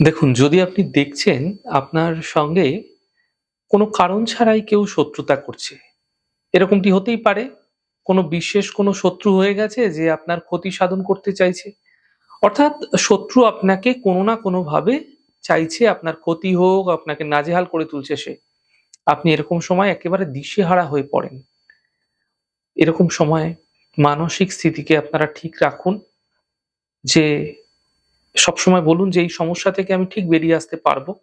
দেখুন, যদি আপনি দেখছেন আপনার সঙ্গে কোনো কারণ ছাড়াই কেউ শত্রুতা করছে, এরকমটি হতেই পারে। কোনো বিশেষ কোনো শত্রু হয়ে গেছে যে আপনার ক্ষতি সাধন করতে চাইছে। অর্থাৎ শত্রু আপনাকে কোনো না কোনোভাবে চাইছে আপনার ক্ষতি হোক, আপনাকে নাজেহাল করে তুলছে সে। আপনি এরকম সময় একেবারে দিশেহারা হয়ে পড়েন। এরকম সময় মানসিক স্থিতিকে আপনারা ঠিক রাখুন যে সবসময় বলুন যে, "এই সমস্যা থেকে আমি ঠিক বেরিয়ে আসতে পারবো।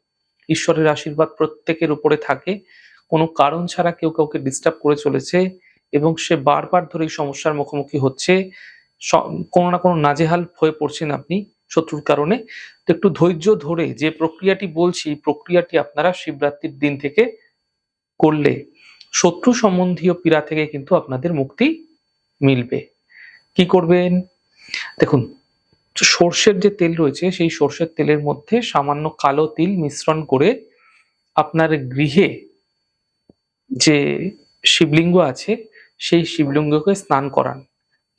ঈশ্বরের আশীর্বাদ প্রত্যেকের উপরে থাকে। কোনো কারণ ছাড়া কেউ কাউকে ডিস্টার্ব করে চলেছে এবং সে বারবার ধরে এই সমস্যার মুখোমুখি হচ্ছে। স কোনো না কোনো নাজেহাল হয়ে পড়ছেন আপনি শত্রুর কারণে। তো একটু ধৈর্য ধরে যে প্রক্রিয়াটি বলছি, এই প্রক্রিয়াটি আপনারা শিবরাত্রির দিন থেকে করলে শত্রু সম্বন্ধীয় পীড়া থেকে কিন্তু আপনাদের মুক্তি মিলবে।" কি করবেন? দেখুন, সর্ষের যে তেল রয়েছে সেই সর্ষের তেলের মধ্যে সামান্য কালো তিল মিশ্রণ করে আপনার গৃহে যে শিবলিঙ্গ আছে সেই শিবলিঙ্গকে স্নান করান।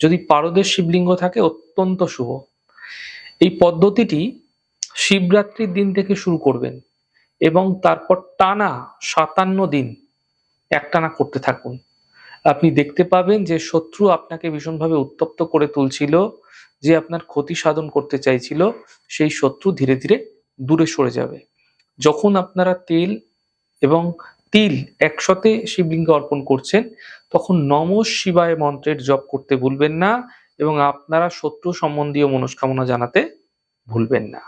যদি পারদের শিবলিঙ্গ থাকে অত্যন্ত শুভ। এই পদ্ধতিটি শিবরাত্রির দিন থেকে শুরু করবেন এবং তারপর টানা ৫৭ দিন একটানা করতে থাকুন। আপনি দেখতে পাবেন যে শত্রু আপনাকে ভীষণভাবে উত্তপ্ত করে তুলছিল, যে আপনার ক্ষতি সাধন করতে চাইছিল, সেই শত্রু ধীরে, ধীরে দূরে সরে যাবে। যখন আপনারা তেল এবং তিল একসাথে শিবলিঙ্গে অর্পণ করছেন, তখন নমঃ শিবায় মন্ত্রের জপ করতে ভুলবেন না এবং আপনারা শত্রু সম্বন্ধীয় মনস্কামনা জানাতে ভুলবেন না।